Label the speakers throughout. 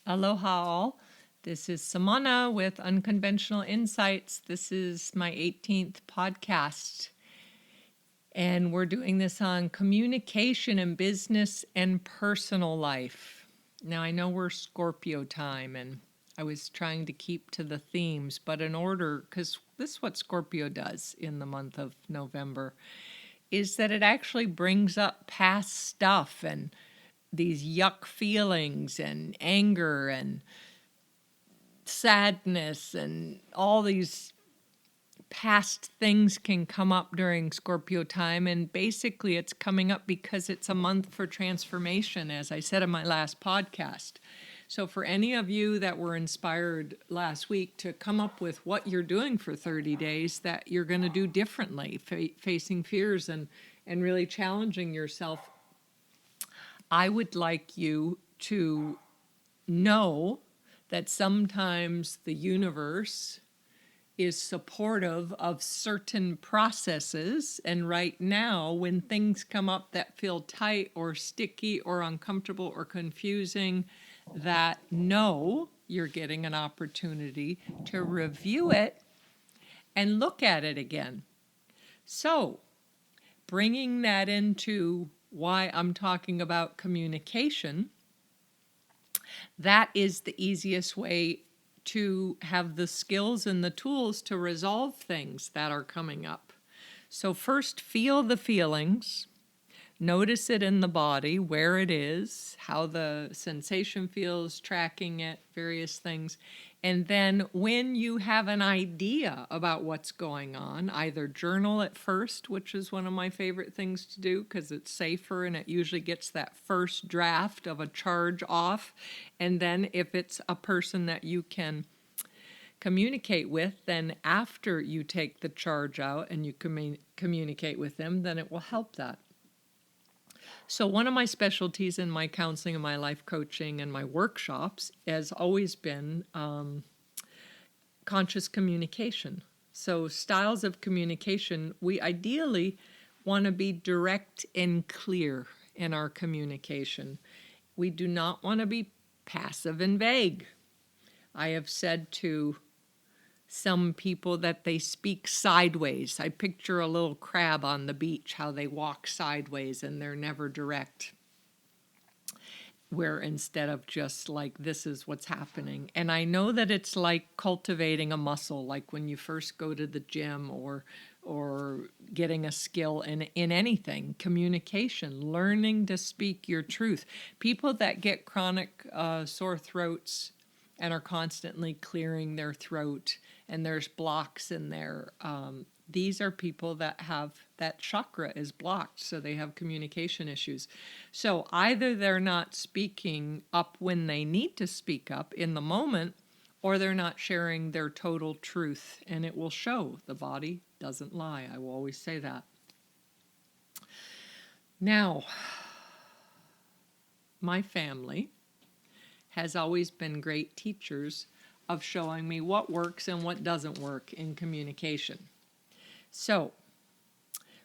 Speaker 1: Aloha all. This is Samana with Unconventional Insights. This is my 18th podcast. And we're doing this on communication in business and personal life. Now, I know we're Scorpio time, and I was trying to keep to the themes, but in order, because this is what Scorpio does in the month of November, is that it actually brings up past stuff and these yuck feelings and anger and sadness and all these past things can come up during Scorpio time. And basically, it's coming up because it's a month for transformation, as I said in my last podcast. So, for any of you that were inspired last week to come up with what you're doing for 30 days that you're going to do differently, facing fears and really challenging yourself, I would like you to know that sometimes the universe is supportive of certain processes. And right now, when things come up that feel tight or sticky or uncomfortable or confusing, that know you're getting an opportunity to review it and look at it again. So, bringing that into why I'm talking about communication, that is the easiest way to have the skills and the tools to resolve things that are coming up. So first, feel the feelings. Notice it in the body, where it is, how the sensation feels, tracking it, various things. And then when you have an idea about what's going on, either journal it first, which is one of my favorite things to do because it's safer and it usually gets that first draft of a charge off. And then if it's a person that you can communicate with, then after you take the charge out and you communicate with them, then it will help that. So one of my specialties in my counseling and my life coaching and my workshops has always been conscious communication. So styles of communication, we ideally want to be direct and clear in our communication. We do not want to be passive and vague. I have said to some people that they speak sideways. I picture a little crab on the beach, how they walk sideways and they're never direct. Where instead of just like, this is what's happening. And I know that it's like cultivating a muscle, like when you first go to the gym or getting a skill in anything, communication, learning to speak your truth. People that get chronic sore throats and are constantly clearing their throat and there's blocks in there. These are people that have that chakra is blocked, so they have communication issues. So either they're not speaking up when they need to speak up in the moment, or they're not sharing their total truth, and it will show. The body doesn't lie. I will always say that. Now, my family has always been great teachers of showing me what works and what doesn't work in communication. So,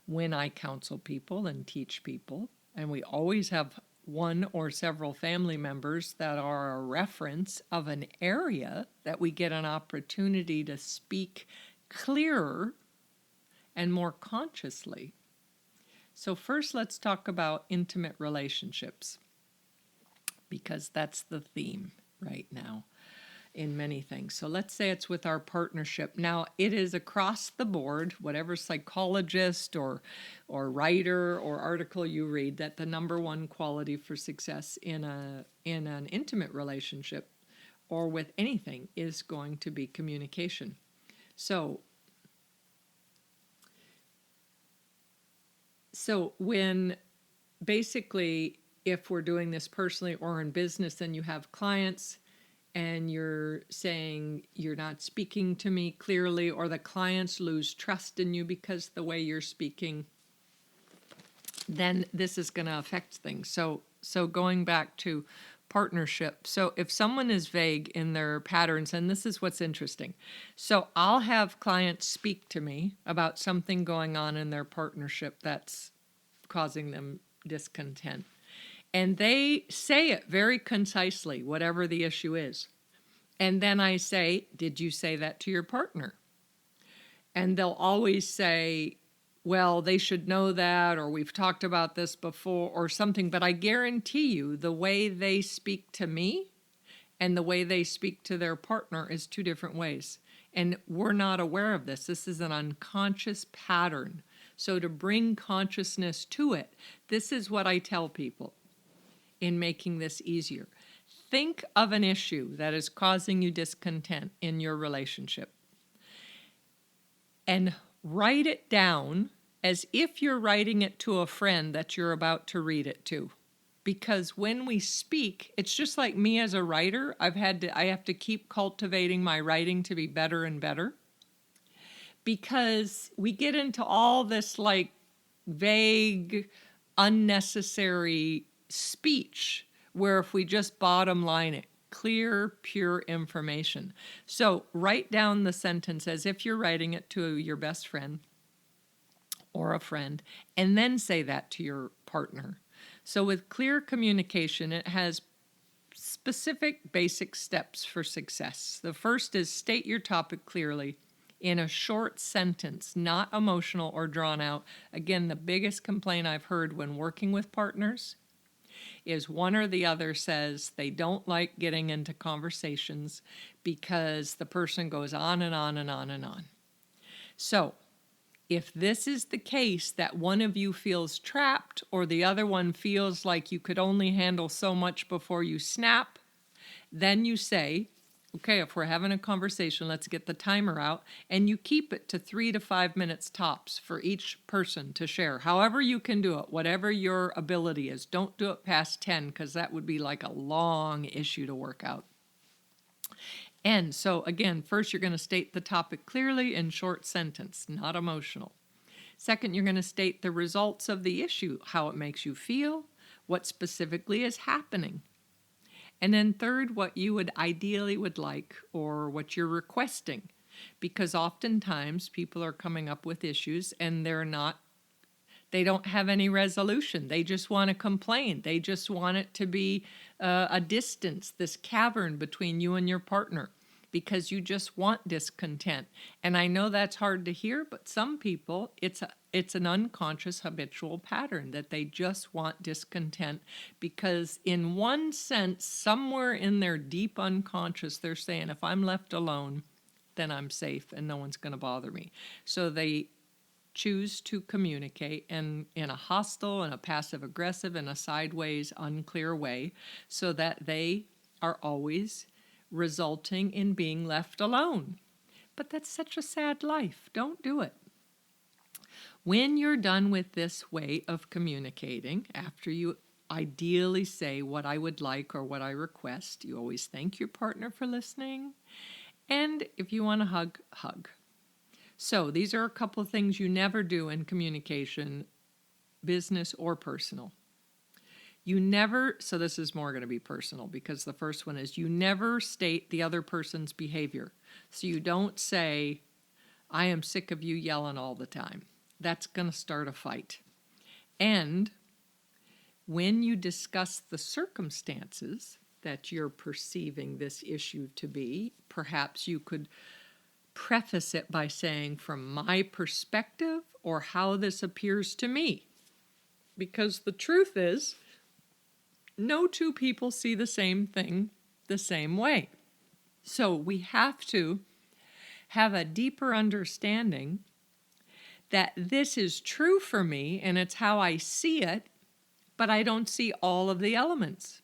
Speaker 1: when I counsel people and teach people, and we always have one or several family members that are a reference of an area that we get an opportunity to speak clearer and more consciously. So first, let's talk about intimate relationships, because that's the theme right now in many things. So let's say it's with our partnership. Now, it is across the board, whatever psychologist or writer or article you read, that the number one quality for success in an intimate relationship or with anything is going to be communication. So when basically, if we're doing this personally or in business, and you have clients and you're saying you're not speaking to me clearly, or the clients lose trust in you because the way you're speaking, then this is going to affect things. So going back to partnership. So if someone is vague in their patterns, and this is what's interesting. So I'll have clients speak to me about something going on in their partnership that's causing them discontent. And they say it very concisely, whatever the issue is. And then I say, did you say that to your partner? And they'll always say, well, they should know that, or we've talked about this before, or something. But I guarantee you, the way they speak to me and the way they speak to their partner is two different ways. And we're not aware of this. This is an unconscious pattern. So to bring consciousness to it, this is what I tell people in making this easier. Think of an issue that is causing you discontent in your relationship and write it down as if you're writing it to a friend that you're about to read it to. Because when we speak, it's just like me as a writer. I have to keep cultivating my writing to be better and better. Because we get into all this like vague, unnecessary speech where if we just bottom line it, clear, pure information. So write down the sentence as if you're writing it to your best friend or a friend, and then say that to your partner. So with clear communication, it has specific basic steps for success. The first is state your topic clearly in a short sentence, not emotional or drawn out. Again, the biggest complaint I've heard when working with partners is one or the other says they don't like getting into conversations because the person goes on and on and on and on. So if this is the case that one of you feels trapped or the other one feels like you could only handle so much before you snap, then you say, okay, if we're having a conversation, let's get the timer out, and you keep it to 3 to 5 minutes tops for each person to share. However you can do it, whatever your ability is. Don't do it past 10 because that would be like a long issue to work out. And so again, first you're going to state the topic clearly in short sentence, not emotional. Second, you're going to state the results of the issue, how it makes you feel, what specifically is happening. And then third, what you would ideally would like or what you're requesting. Because oftentimes people are coming up with issues and they don't have any resolution. They just want to complain. They just want it to be a distance, this cavern between you and your partner, because you just want discontent. And I know that's hard to hear, but some people, it's an unconscious habitual pattern that they just want discontent because in one sense, somewhere in their deep unconscious, they're saying, if I'm left alone, then I'm safe and no one's going to bother me. So they choose to communicate in a hostile and a passive aggressive and a sideways unclear way so that they are always resulting in being left alone. But that's such a sad life. Don't do it. When you're done with this way of communicating, after you ideally say what I would like or what I request, you always thank your partner for listening. And if you want to hug, hug. So these are a couple of things you never do in communication, business or personal. So this is more going to be personal because the first one is you never state the other person's behavior. So you don't say, I am sick of you yelling all the time. That's going to start a fight. And when you discuss the circumstances that you're perceiving this issue to be, perhaps you could preface it by saying, from my perspective or how this appears to me. Because the truth is, no two people see the same thing the same way. So we have to have a deeper understanding that this is true for me and it's how I see it, but I don't see all of the elements.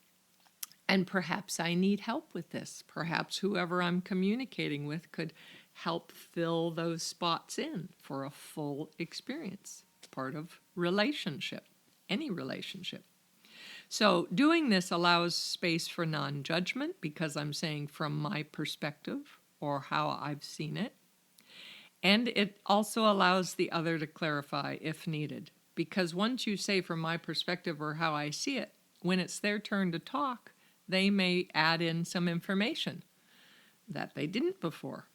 Speaker 1: And perhaps I need help with this. Perhaps whoever I'm communicating with could help fill those spots in for a full experience. Part of relationship, any relationship. So doing this allows space for non-judgment because I'm saying from my perspective or how I've seen it. And it also allows the other to clarify if needed. Because once you say from my perspective or how I see it, when it's their turn to talk, they may add in some information that they didn't before.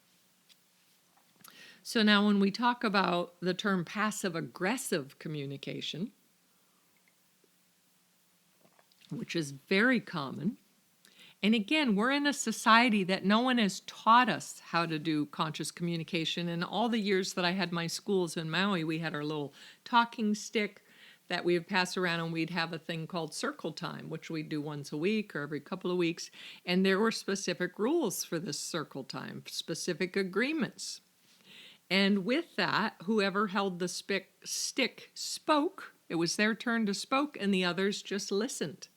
Speaker 1: So now when we talk about the term passive-aggressive communication, which is very common. And again, we're in a society that no one has taught us how to do conscious communication. In all the years that I had my schools in Maui, we had our little talking stick that we would pass around, and we'd have a thing called circle time, which we'd do once a week or every couple of weeks. And there were specific rules for this circle time, specific agreements. And with that, whoever held the stick spoke. It was their turn to spoke, and the others just listened.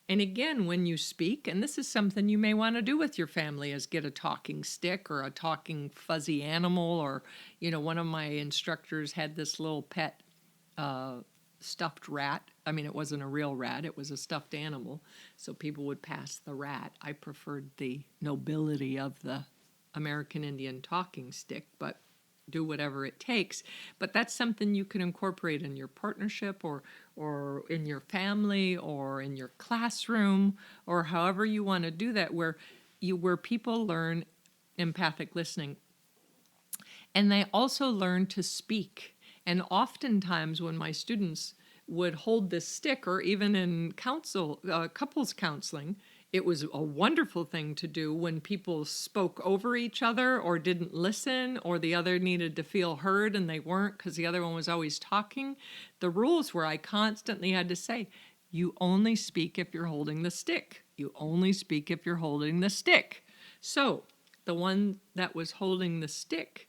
Speaker 1: And again, when you speak, and this is something you may want to do with your family, is get a talking stick or a talking fuzzy animal, or, one of my instructors had this little pet stuffed rat. I mean, it wasn't a real rat, it was a stuffed animal. So people would pass the rat. I preferred the nobility of the American Indian talking stick, but do whatever it takes. But that's something you can incorporate in your partnership or in your family or in your classroom, or however you want to do that, where people learn empathic listening. And they also learn to speak. And oftentimes when my students would hold this stick, or even in couples counseling, it was a wonderful thing to do when people spoke over each other or didn't listen, or the other needed to feel heard and they weren't because the other one was always talking. The rules were I constantly had to say, you only speak if you're holding the stick. You only speak if you're holding the stick. So the one that was holding the stick,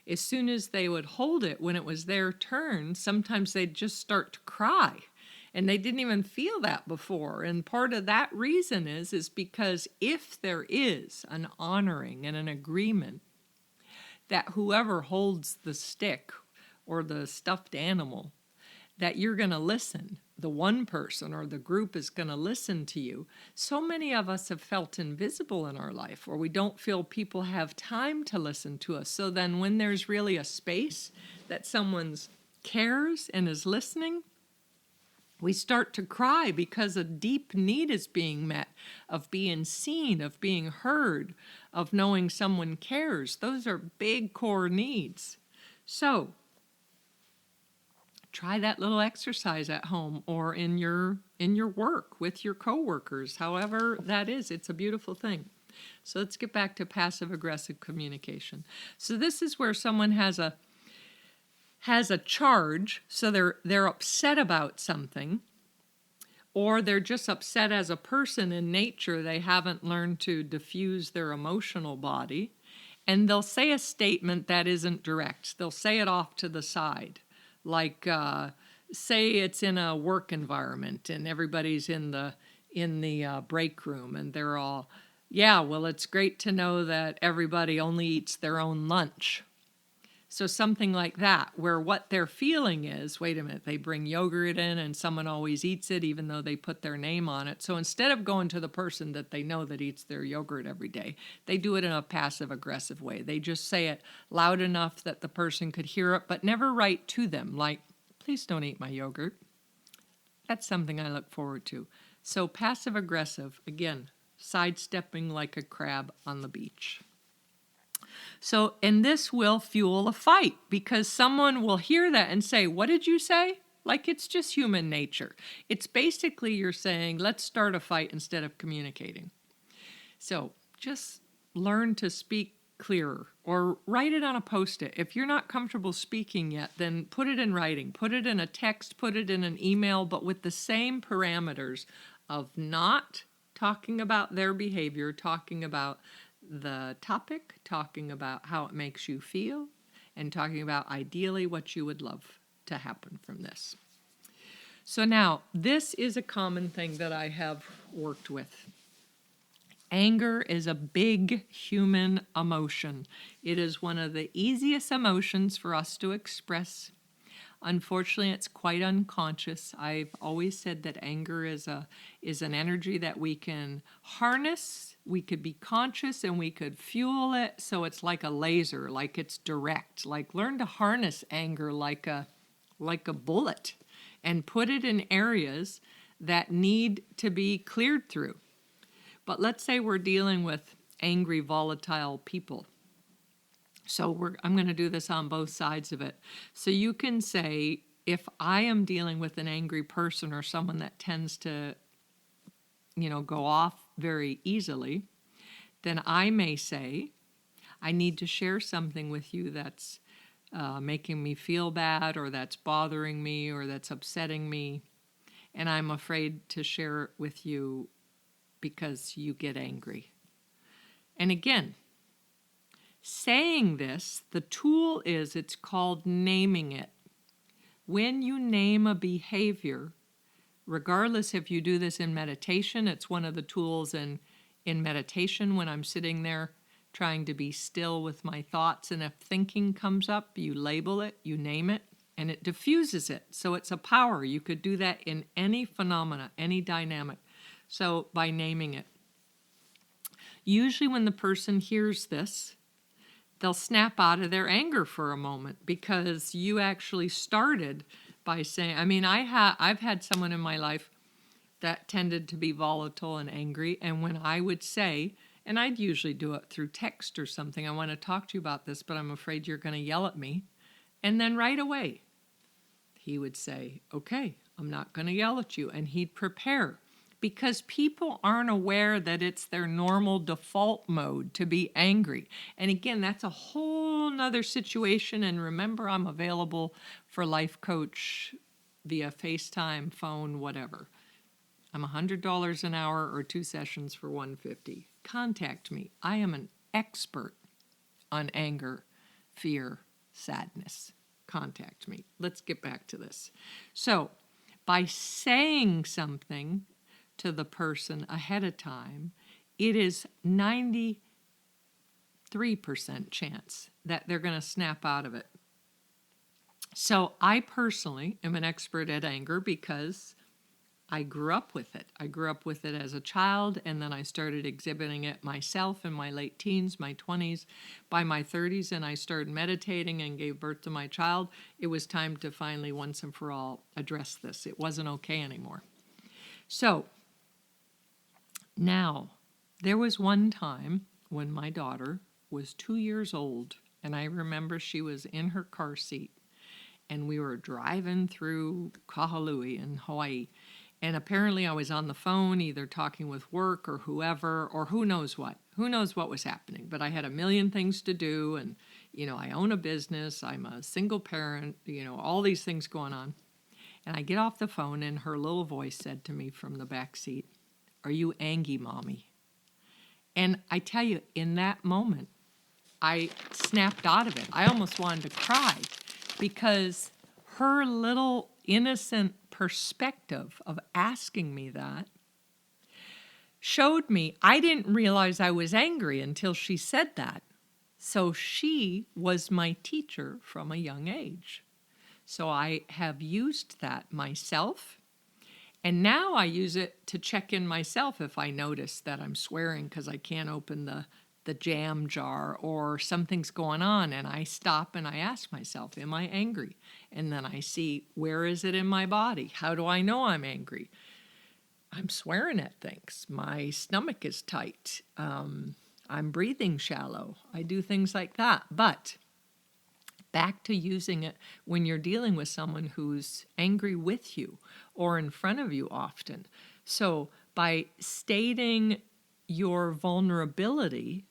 Speaker 1: as soon as they would hold it, when it was their turn, sometimes they'd just start to cry. And they didn't even feel that before. And part of that reason is because if there is an honoring and an agreement that whoever holds the stick or the stuffed animal, that you're going to listen, the one person or the group is going to listen to you. So many of us have felt invisible in our life, or we don't feel people have time to listen to us. So then when there's really a space that someone cares and is listening, we start to cry because a deep need is being met, of being seen, of being heard, of knowing someone cares. Those are big core needs. So try that little exercise at home or in your work with your coworkers, however that is. It's a beautiful thing. So let's get back to passive-aggressive communication. So this is where someone has a charge, so they're upset about something, or they're just upset as a person in nature. They haven't learned to diffuse their emotional body, and they'll say a statement that isn't direct. They'll say it off to the side, like say it's in a work environment and everybody's in the break room and they're all, yeah, well, it's great to know that everybody only eats their own lunch. So something like that, where what they're feeling is, wait a minute, they bring yogurt in and someone always eats it even though they put their name on it. So instead of going to the person that they know that eats their yogurt every day, they do it in a passive-aggressive way. They just say it loud enough that the person could hear it, but never right to them, like, please don't eat my yogurt. That's something I look forward to. So passive-aggressive, again, sidestepping like a crab on the beach. So, and this will fuel a fight because someone will hear that and say, what did you say? Like, it's just human nature. It's basically you're saying, let's start a fight instead of communicating. So just learn to speak clearer or write it on a Post-it. If you're not comfortable speaking yet, then put it in writing, put it in a text, put it in an email, but with the same parameters of not talking about their behavior, talking about the topic, talking about how it makes you feel, and talking about ideally what you would love to happen from this. So now, this is a common thing that I have worked with. Anger is a big human emotion. It is one of the easiest emotions for us to express. Unfortunately, it's quite unconscious. I've always said that anger is an energy that we can harness. We could be conscious and we could fuel it. So it's like a laser, like it's direct. Like learn to harness anger like a bullet and put it in areas that need to be cleared through. But let's say we're dealing with angry, volatile people. So I'm going to do this on both sides of it. So you can say, if I am dealing with an angry person or someone that tends to go off very easily, then I may say, I need to share something with you that's making me feel bad, or that's bothering me, or that's upsetting me, and I'm afraid to share it with you because you get angry. And again, saying this, the tool is, it's called naming it. When you name a behavior, regardless if you do this in meditation, it's one of the tools in meditation when I'm sitting there trying to be still with my thoughts, and if thinking comes up, you label it, you name it, and it diffuses it. So it's a power. You could do that in any phenomena, any dynamic. So by naming it. Usually when the person hears this, they'll snap out of their anger for a moment, because you actually started by saying, I've had someone in my life that tended to be volatile and angry, and when I would say, and I'd usually do it through text or something, I want to talk to you about this, but I'm afraid you're going to yell at me. And then right away, he would say, okay, I'm not going to yell at you. And he'd prepare, because people aren't aware that it's their normal default mode to be angry. And again, that's a whole nother situation. And remember, I'm available for life coach via FaceTime, phone, whatever. I'm $100 an hour or 2 sessions for $150. Contact me. I am an expert on anger, fear, sadness. Contact me. Let's get back to this. So, by saying something to the person ahead of time, it is 93% chance that they're going to snap out of it. So, I personally am an expert at anger because I grew up with it. I grew up with it as a child, and then I started exhibiting it myself in my late teens, my 20s. By my 30s, and I started meditating and gave birth to my child, it was time to finally, once and for all, address this. It wasn't okay anymore. So, now, there was one time when my daughter was 2 years old, and I remember she was in her car seat, and we were driving through Kahului in Hawaii. And apparently I was on the phone, either talking with work or whoever, or who knows what. Who knows what was happening. But I had a million things to do, and, I own a business, I'm a single parent, all these things going on. And I get off the phone, and her little voice said to me from the back seat, "Are you angry, Mommy?" And I tell you, in that moment, I snapped out of it. I almost wanted to cry, because her little innocent perspective of asking me that showed me I didn't realize I was angry until she said that. So she was my teacher from a young age. So I have used that myself, and now I use it to check in myself if I notice that I'm swearing because I can't open the jam jar, or something's going on, and I stop and I ask myself, am I angry? And then I see, where is it in my body? How do I know I'm angry? I'm swearing at things. My stomach is tight. I'm breathing shallow. I do things like that. But back to using it when you're dealing with someone who's angry with you or in front of you often. So by stating your vulnerability,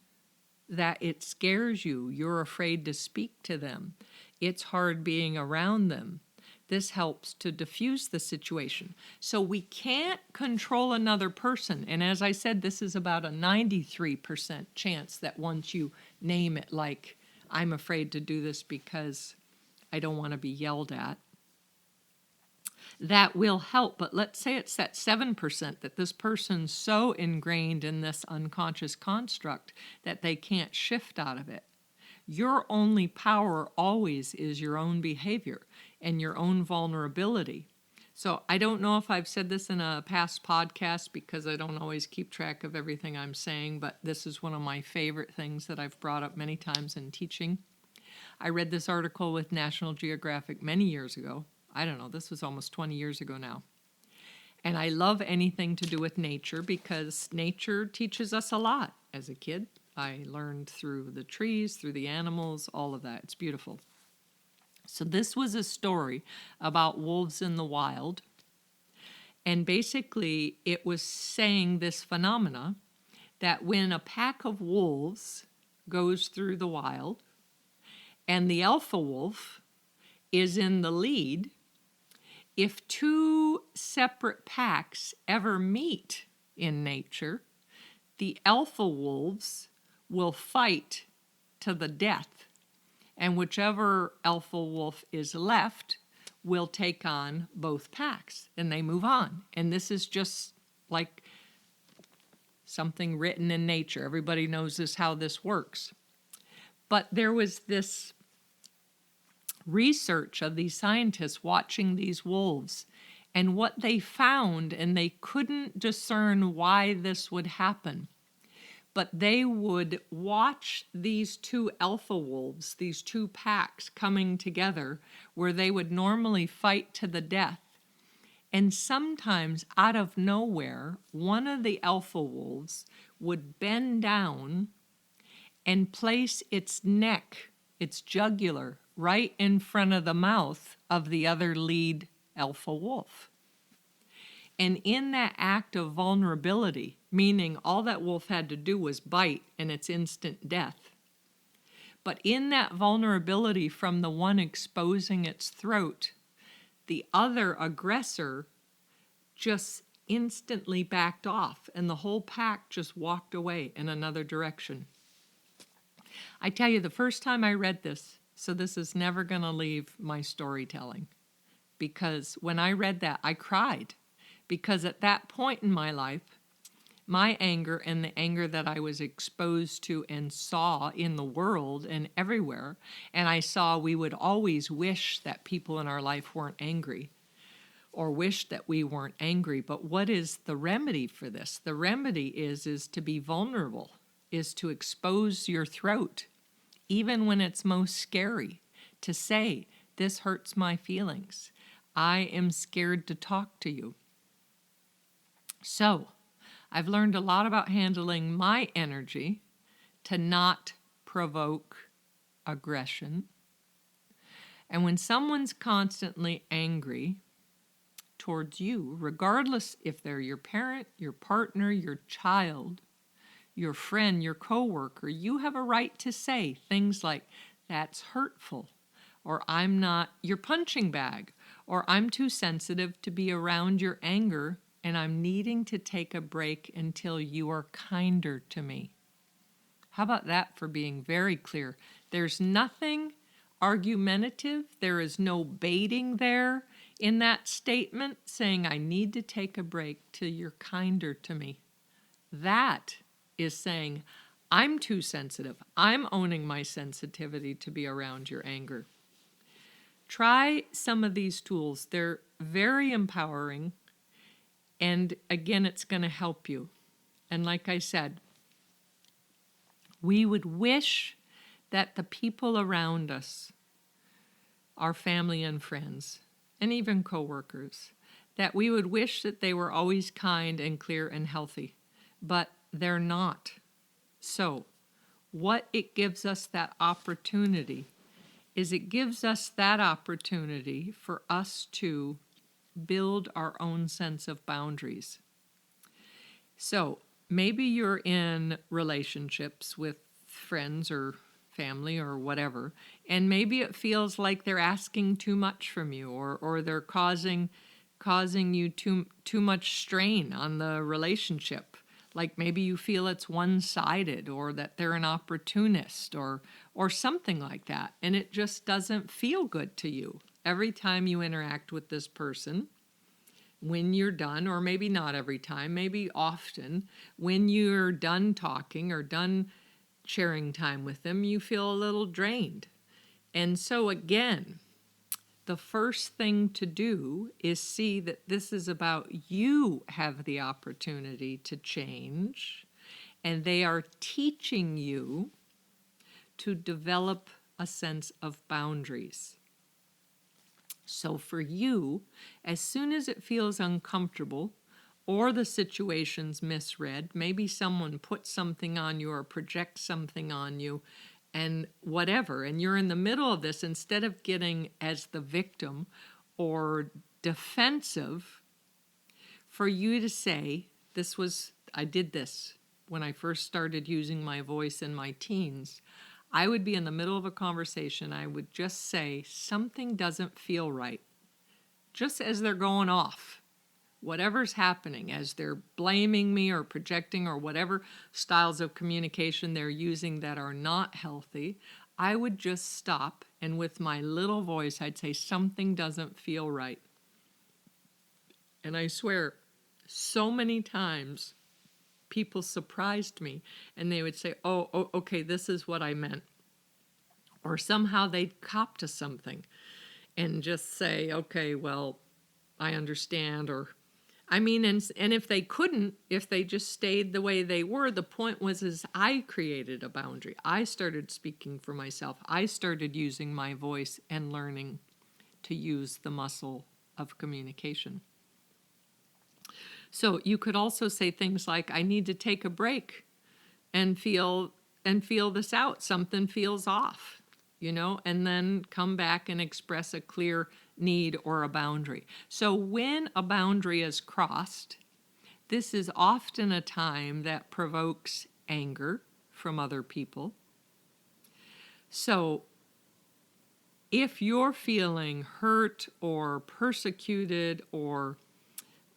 Speaker 1: that it scares you, you're afraid to speak to them, it's hard being around them, this helps to diffuse the situation. So we can't control another person. And as I said, this is about a 93% chance that once you name it, like, I'm afraid to do this because I don't want to be yelled at, that will help. But let's say it's that 7% that this person's so ingrained in this unconscious construct that they can't shift out of it. Your only power always is your own behavior and your own vulnerability. So I don't know if I've said this in a past podcast, because I don't always keep track of everything I'm saying, but this is one of my favorite things that I've brought up many times in teaching. I read this article with National Geographic many years ago. I don't know, this was almost 20 years ago now. And I love anything to do with nature, because nature teaches us a lot. As a kid, I learned through the trees, through the animals, all of that. It's beautiful. So this was a story about wolves in the wild. And basically, it was saying this phenomena that when a pack of wolves goes through the wild and the alpha wolf is in the lead, if two separate packs ever meet in nature, the alpha wolves will fight to the death, and whichever alpha wolf is left will take on both packs, and they move on. And this is just like something written in nature. Everybody knows how this works. But there was this research of these scientists watching these wolves, and what they found, and they couldn't discern why this would happen, but they would watch these two alpha wolves, these two packs coming together, where they would normally fight to the death. And sometimes, out of nowhere, one of the alpha wolves would bend down and place its neck, its jugular, right in front of the mouth of the other lead alpha wolf. And in that act of vulnerability, meaning all that wolf had to do was bite and it's instant death, but in that vulnerability from the one exposing its throat, the other aggressor just instantly backed off, and the whole pack just walked away in another direction. I tell you, the first time I read this, so this is never going to leave my storytelling, because when I read that, I cried, because at that point in my life, my anger and the anger that I was exposed to and saw in the world and everywhere, and I saw we would always wish that people in our life weren't angry, or wish that we weren't angry. But what is the remedy for this? The remedy is to be vulnerable, is to expose your throat, even when it's most scary, to say, this hurts my feelings. I am scared to talk to you. So, I've learned a lot about handling my energy to not provoke aggression. And when someone's constantly angry towards you, regardless if they're your parent, your partner, your child, your friend, your coworker, you have a right to say things like, that's hurtful, or I'm not your punching bag, or I'm too sensitive to be around your anger, and I'm needing to take a break until you are kinder to me. How about that for being very clear? There's nothing argumentative. There is no baiting there in that statement saying, I need to take a break till you're kinder to me. That is saying, I'm too sensitive. I'm owning my sensitivity to be around your anger. Try some of these tools. They're very empowering. And again, it's going to help you. And like I said, we would wish that the people around us, our family and friends, and even coworkers, that we would wish that they were always kind and clear and healthy, but they're not. So, what it gives us that opportunity is it gives us that opportunity for us to build our own sense of boundaries. So, maybe you're in relationships with friends or family or whatever, and maybe it feels like they're asking too much from you, or they're causing you too much strain on the relationship. Like maybe you feel it's one-sided, or that they're an opportunist, or something like that, and it just doesn't feel good to you every time you interact with this person. When you're done, or maybe not every time, maybe often, when you're done talking or done sharing time with them, you feel a little drained. And so again, the first thing to do is see that this is about you have the opportunity to change, and they are teaching you to develop a sense of boundaries. So for you, as soon as it feels uncomfortable, or the situation's misread, maybe someone puts something on you or projects something on you, and whatever, and you're in the middle of this, instead of getting as the victim or defensive, for you to say, I did this when I first started using my voice in my teens. I would be in the middle of a conversation. I would just say, something doesn't feel right. Just as they're going off, whatever's happening, as they're blaming me or projecting or whatever styles of communication they're using that are not healthy, I would just stop, and with my little voice, I'd say, something doesn't feel right. And I swear, so many times, people surprised me, and they would say, oh, okay, this is what I meant. Or somehow they'd cop to something and just say, okay, well, I understand. Or, and if they couldn't, if they just stayed the way they were, the point was is I created a boundary. I started speaking for myself. I started using my voice and learning to use the muscle of communication. So you could also say things like, I need to take a break and feel this out. Something feels off, and then come back and express a clear need or a boundary. So when a boundary is crossed, this is often a time that provokes anger from other people. So if you're feeling hurt or persecuted or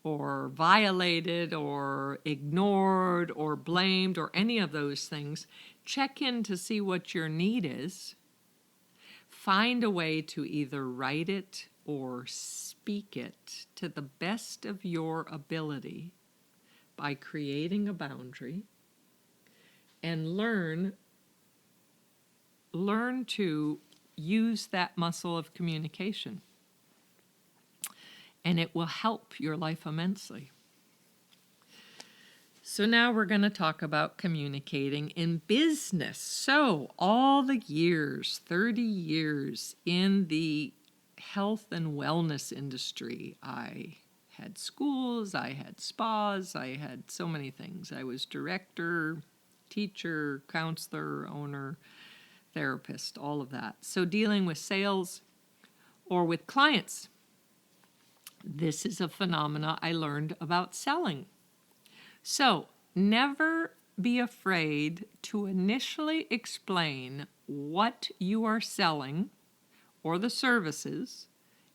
Speaker 1: violated or ignored or blamed or any of those things, check in to see what your need is. Find a way to either write it or speak it to the best of your ability by creating a boundary, and learn to use that muscle of communication. And it will help your life immensely. So now we're going to talk about communicating in business. So all the years, 30 years in the health and wellness industry, I had schools, I had spas, I had so many things. I was director, teacher, counselor, owner, therapist, all of that. So dealing with sales or with clients. This is a phenomena I learned about selling. So, never be afraid to initially explain what you are selling or the services,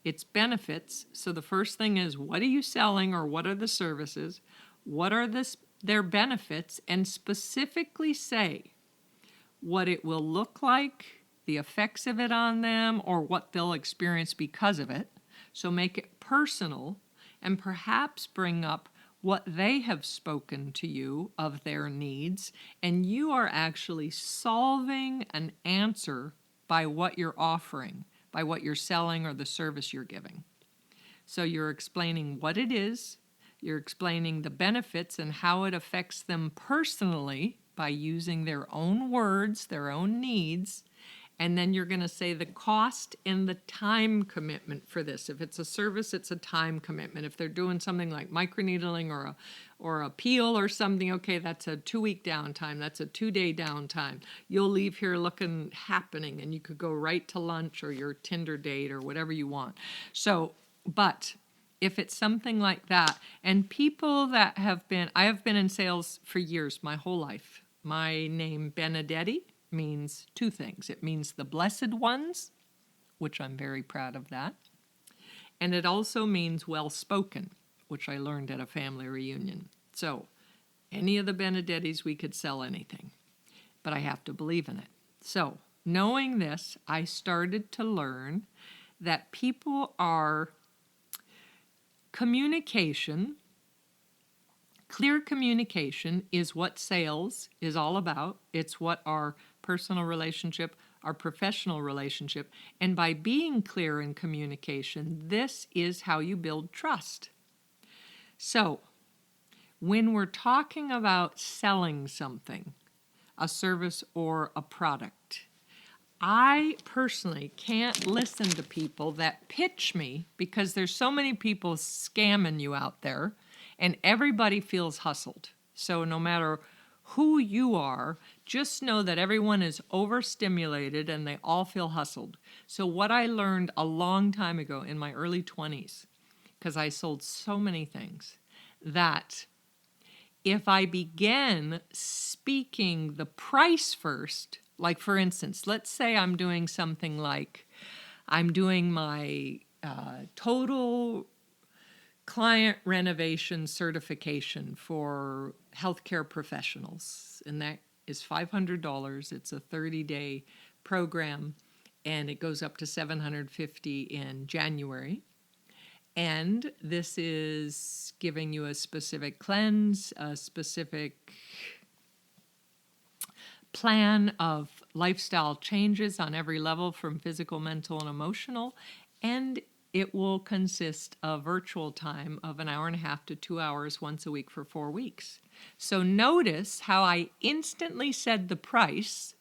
Speaker 1: its benefits. So the first thing is, what are you selling or what are the services? What are their benefits? And specifically say what it will look like, the effects of it on them, or what they'll experience because of it. So make it personal, and perhaps bring up what they have spoken to you of their needs, and you are actually solving an answer by what you're offering, by what you're selling or the service you're giving. So you're explaining what it is, you're explaining the benefits and how it affects them personally by using their own words, their own needs, and then you're going to say the cost and the time commitment for this. If it's a service, it's a time commitment. If they're doing something like microneedling or a peel or something, okay, that's a 2-week downtime. That's a 2-day downtime. You'll leave here looking happening, and you could go right to lunch or your Tinder date or whatever you want. So, but if it's something like that, and people that I have been in sales for years, my whole life. My name, Benedetti, means two things. It means the blessed ones, which I'm very proud of that. And it also means well-spoken, which I learned at a family reunion. So any of the Benedettis, we could sell anything, but I have to believe in it. So knowing this, I started to learn that clear communication is what sales is all about. It's what our personal relationship, our professional relationship, and by being clear in communication, this is how you build trust. So, when we're talking about selling something, a service or a product, I personally can't listen to people that pitch me, because there's so many people scamming you out there, and everybody feels hustled. So no matter who you are, just know that everyone is overstimulated and they all feel hustled. So what I learned a long time ago in my early 20s, because I sold so many things, that if I begin speaking the price first, like for instance, let's say I'm doing something like I'm doing my total client renovation certification for healthcare professionals, and that is $500. It's a 30-day program, and it goes up to $750 in January. And this is giving you a specific cleanse, a specific plan of lifestyle changes on every level from physical, mental, and emotional. And it will consist of virtual time of 1.5 hours to 2 hours once a week for 4 weeks. So notice how I instantly said the price.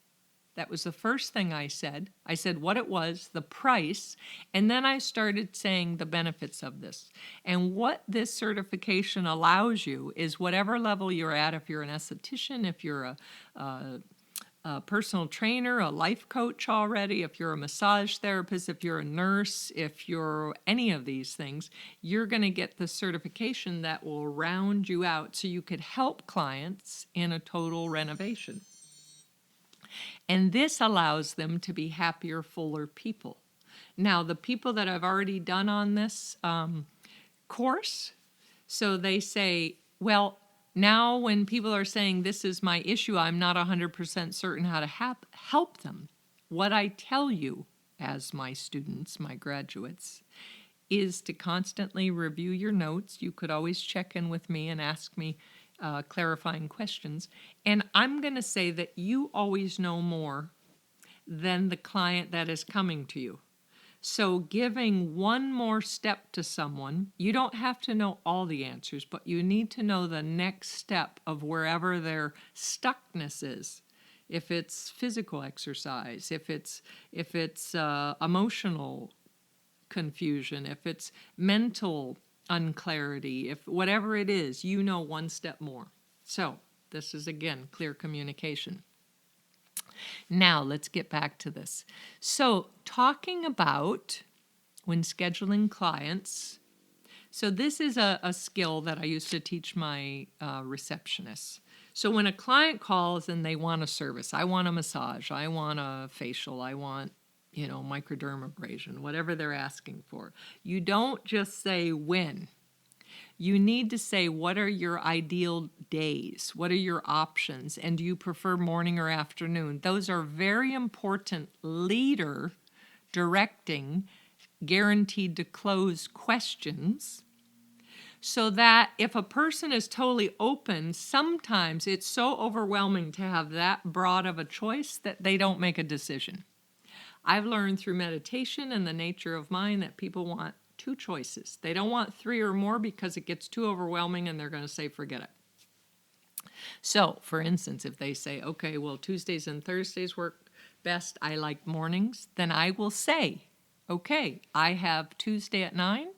Speaker 1: That was the first thing I said. I said what it was, the price, and then I started saying the benefits of this. And what this certification allows you is whatever level you're at, if you're an esthetician, if you're a personal trainer, a life coach already, if you're a massage therapist, if you're a nurse, if you're any of these things, you're going to get the certification that will round you out so you could help clients in a total renovation. And this allows them to be happier, fuller people. Now, the people that I've already done on this course, so they say, well, now when people are saying this is my issue, I'm not 100% certain how to help them. What I tell you as my students, my graduates, is to constantly review your notes. You could always check in with me and ask me clarifying questions. And I'm going to say that you always know more than the client that is coming to you. So giving one more step to someone, you don't have to know all the answers, but you need to know the next step of wherever their stuckness is. If it's physical exercise, if it's emotional confusion, if it's mental unclarity, if whatever it is, you know one step more. So this is, again, clear communication. Now, let's get back to this. So talking about when scheduling clients, so this is a skill that I used to teach my receptionists. So when a client calls and they want a service, I want a massage, I want a facial, I want microdermabrasion, whatever they're asking for. You don't just say when. You need to say what are your ideal days? What are your options? And do you prefer morning or afternoon? Those are very important leader directing, guaranteed to close questions, so that if a person is totally open, sometimes it's so overwhelming to have that broad of a choice that they don't make a decision. I've learned through meditation and the nature of mind that people want 2 choices. They don't want 3 or more because it gets too overwhelming and they're going to say, forget it. So, for instance, if they say, okay, well, Tuesdays and Thursdays work best, I like mornings, then I will say, okay, I have Tuesday at 9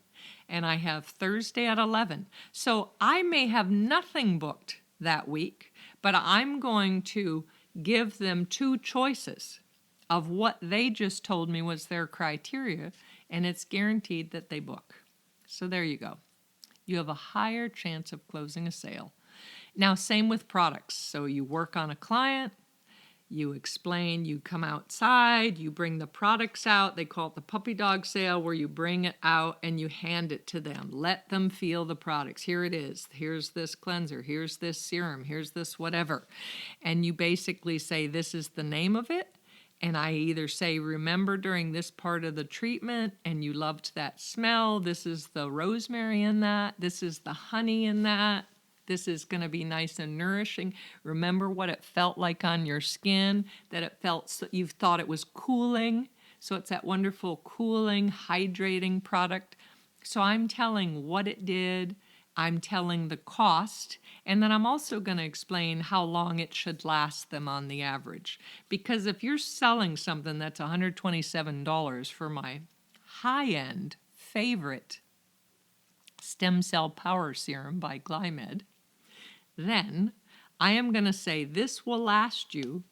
Speaker 1: and I have Thursday at 11. So I may have nothing booked that week, but I'm going to give them 2 choices of what they just told me was their criteria, and it's guaranteed that they book. So there you go. You have a higher chance of closing a sale. Now, same with products. So you work on a client, you explain, you come outside, you bring the products out. They call it the puppy dog sale, where you bring it out and you hand it to them. Let them feel the products. Here it is. Here's this cleanser. Here's this serum. Here's this whatever. And you basically say, this is the name of it. And I either say, remember during this part of the treatment, and you loved that smell, this is the rosemary in that, this is the honey in that, this is going to be nice and nourishing. Remember what it felt like on your skin, that it felt, so you thought it was cooling. So it's that wonderful cooling, hydrating product. So I'm telling what it did, I'm telling the cost, and then I'm also going to explain how long it should last them on the average. Because if you're selling something that's $127 for my high-end favorite stem cell power serum by Glymed, then I am going to say this will last you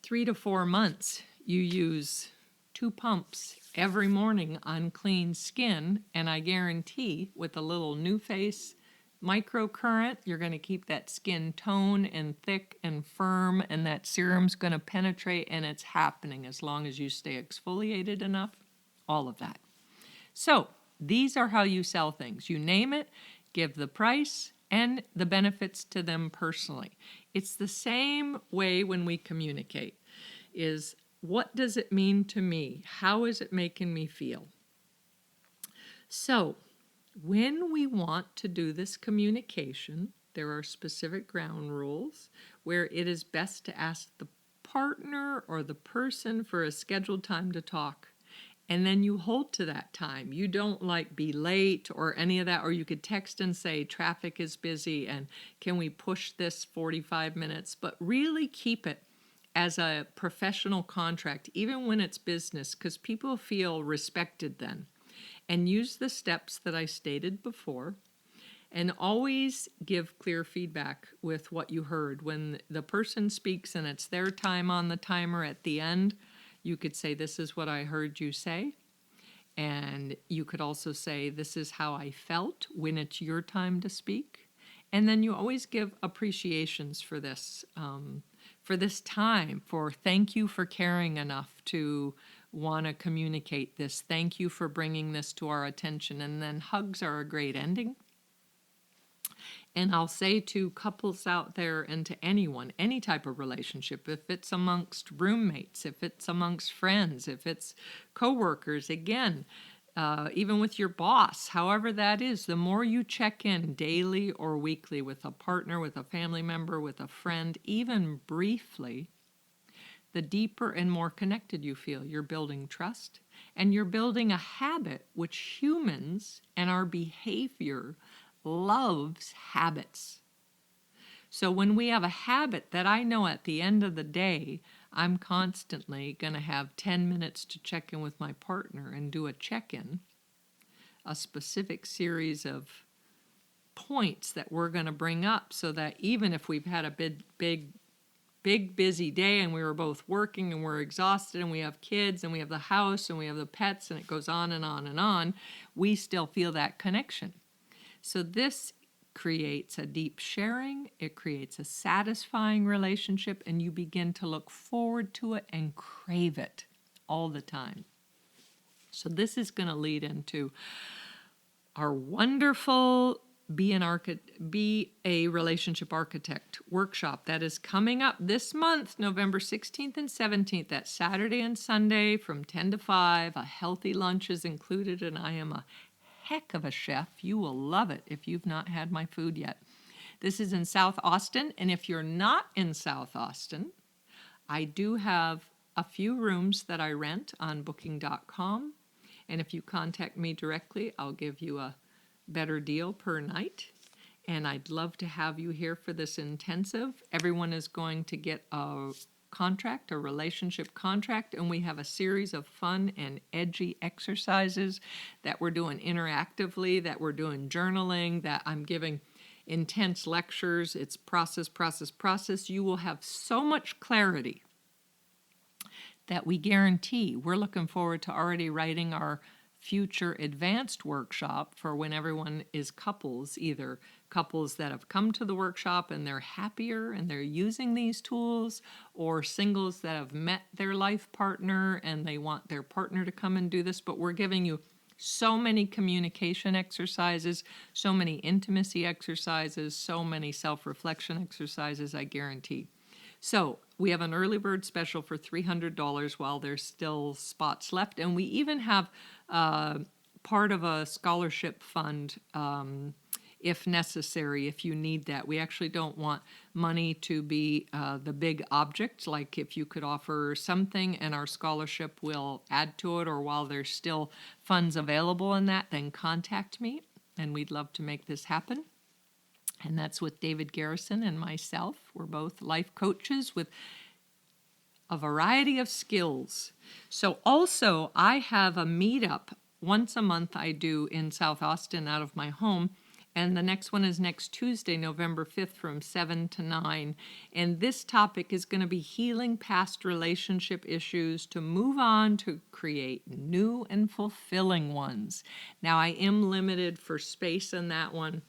Speaker 1: 3 to 4 months. You use 2 pumps every morning on clean skin, and I guarantee with a little new face, microcurrent. You're going to keep that skin tone and thick and firm, and that serum's going to penetrate, and it's happening as long as you stay exfoliated enough. All of that. So these are how you sell things. You name it, give the price, and the benefits to them personally. It's the same way when we communicate, is what does it mean to me? How is it making me feel? So when we want to do this communication, there are specific ground rules where it is best to ask the partner or the person for a scheduled time to talk. And then you hold to that time. You don't be late or any of that, or you could text and say traffic is busy and can we push this 45 minutes, but really keep it as a professional contract, even when it's business, because people feel respected then. And use the steps that I stated before, and always give clear feedback with what you heard. When the person speaks and it's their time on the timer at the end, you could say, this is what I heard you say. And you could also say, this is how I felt when it's your time to speak. And then you always give appreciations for this time, for thank you for caring enough to want to communicate this. Thank you for bringing this to our attention. And then hugs are a great ending. And I'll say to couples out there and to anyone, any type of relationship, if it's amongst roommates, if it's amongst friends, if it's coworkers, again, even with your boss, however that is, the more you check in daily or weekly with a partner, with a family member, with a friend, even briefly, the deeper and more connected you feel. You're building trust, and you're building a habit, which humans and our behavior loves habits. So when we have a habit that I know at the end of the day, I'm constantly going to have 10 minutes to check in with my partner and do a check-in, a specific series of points that we're going to bring up so that even if we've had a big busy day and we were both working and we're exhausted and we have kids and we have the house and we have the pets and it goes on and on and on, we still feel that connection. So this creates a deep sharing, it creates a satisfying relationship, and you begin to look forward to it and crave it all the time. So this is going to lead into our wonderful Be a Relationship Architect workshop that is coming up this month, November 16th and 17th, that Saturday and Sunday from 10 to 5. A healthy lunch is included, and I am a heck of a chef. You will love it if you've not had my food yet. This is in South Austin, and if you're not in South Austin, I do have a few rooms that I rent on booking.com, and if you contact me directly, I'll give you a better deal per night, and I'd love to have you here for this intensive. Everyone is going to get a contract, a relationship contract, and we have a series of fun and edgy exercises that we're doing interactively, that we're doing journaling, that I'm giving intense lectures. It's process. You will have so much clarity that we guarantee. We're looking forward to already writing our future advanced workshop for when everyone is couples, either couples that have come to the workshop and they're happier and they're using these tools, or singles that have met their life partner and they want their partner to come and do this. But we're giving you so many communication exercises, so many intimacy exercises, so many self-reflection exercises, I guarantee. So we have an early bird special for $300 while there's still spots left. And we even have part of a scholarship fund if necessary, if you need that. We actually don't want money to be the big object. Like if you could offer something and our scholarship will add to it, or while there's still funds available in that, then contact me and we'd love to make this happen. And that's with David Garrison and myself. We're both life coaches with a variety of skills. So also, I have a meetup once a month I do in South Austin out of my home. And the next one is next Tuesday, November 5th from 7 to 9. And this topic is going to be healing past relationship issues to move on to create new and fulfilling ones. Now, I am limited for space in that one.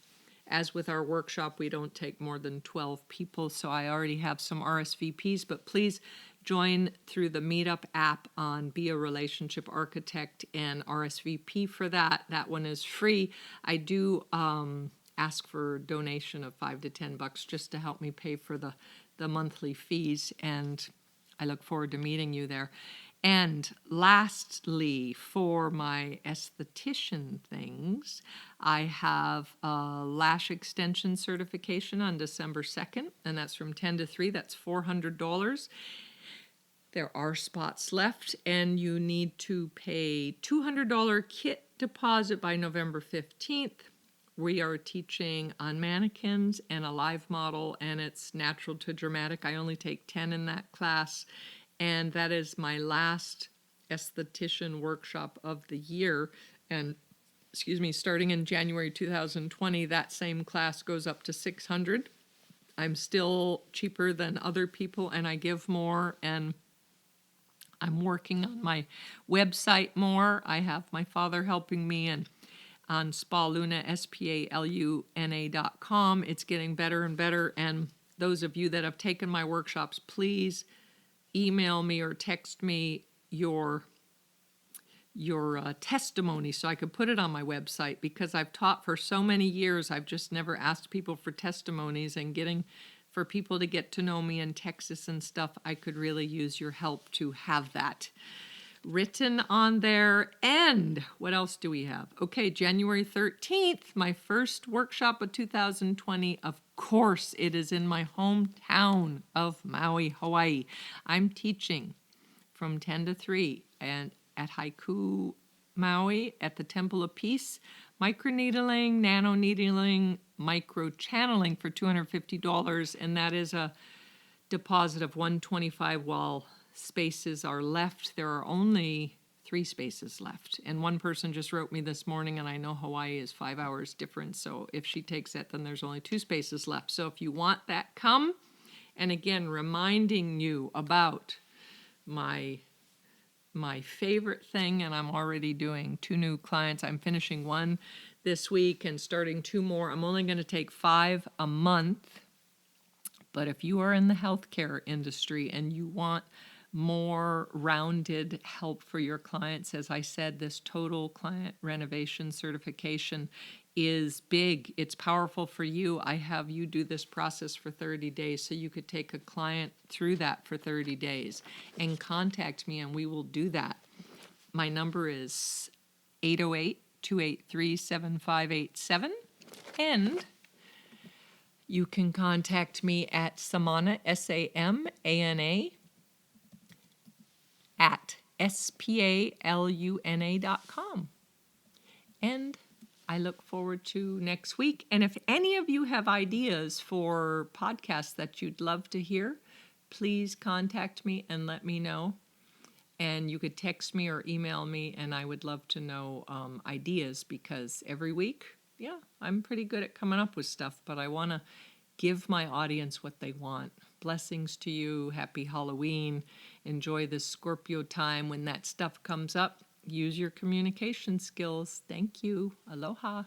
Speaker 1: As with our workshop, we don't take more than 12 people, so I already have some RSVPs, but please join through the Meetup app on Be a Relationship Architect and RSVP for that. That one is free. I do ask for donation of $5 to $10 just to help me pay for the monthly fees, and I look forward to meeting you there. And lastly, for my esthetician things, I have a lash extension certification on December 2nd, and that's from 10 to 3. That's $400. There are spots left, and you need to pay $200 kit deposit by November 15th. We are teaching on mannequins and a live model, and it's natural to dramatic. I only take 10 in that class, and that is my last esthetician workshop of the year. And starting in January 2020, that same class goes up to $600. I'm still cheaper than other people, and I give more, and I'm working on my website more. I have my father helping me, and on Spaluna, SPALUNA.com. It's getting better and better. And those of you that have taken my workshops, please email me or text me your testimony so I could put it on my website, because I've taught for so many years. I've just never asked people for testimonies, and for people to get to know me in Texas and stuff, I could really use your help to have that written on there. And what else do we have? Okay, January 13th, my first workshop of 2020. Of course, it is in my hometown of Maui, Hawaii. I'm teaching from 10 to 3 and at Haiku Maui at the Temple of Peace. Microneedling, nano-needling, micro-channeling for $250, and that is a deposit of $125 while spaces are left. There are only 3 spaces left, and one person just wrote me this morning, and I know Hawaii is 5 hours difference, so if she takes it, then there's only 2 spaces left. So if you want that, come. And again, reminding you about my favorite thing, and I'm already doing 2 new clients. I'm finishing 1 this week and starting 2 more. I'm only going to take 5 a month, but if you are in the healthcare industry and you want more rounded help for your clients, as I said, this total client renovation certification is big. It's powerful for you. I have you do this process for 30 days, so you could take a client through that for 30 days and contact me, and we will do that. My number is 808-283-7587, and you can contact me at Samana, SAMANA, at SPALUNA.com. And I look forward to next week. And if any of you have ideas for podcasts that you'd love to hear, please contact me and let me know. And you could text me or email me, and I would love to know ideas, because every week, I'm pretty good at coming up with stuff, but I want to give my audience what they want. Blessings to you. Happy Halloween. Enjoy this Scorpio time. When that stuff comes up, use your communication skills. Thank you. Aloha.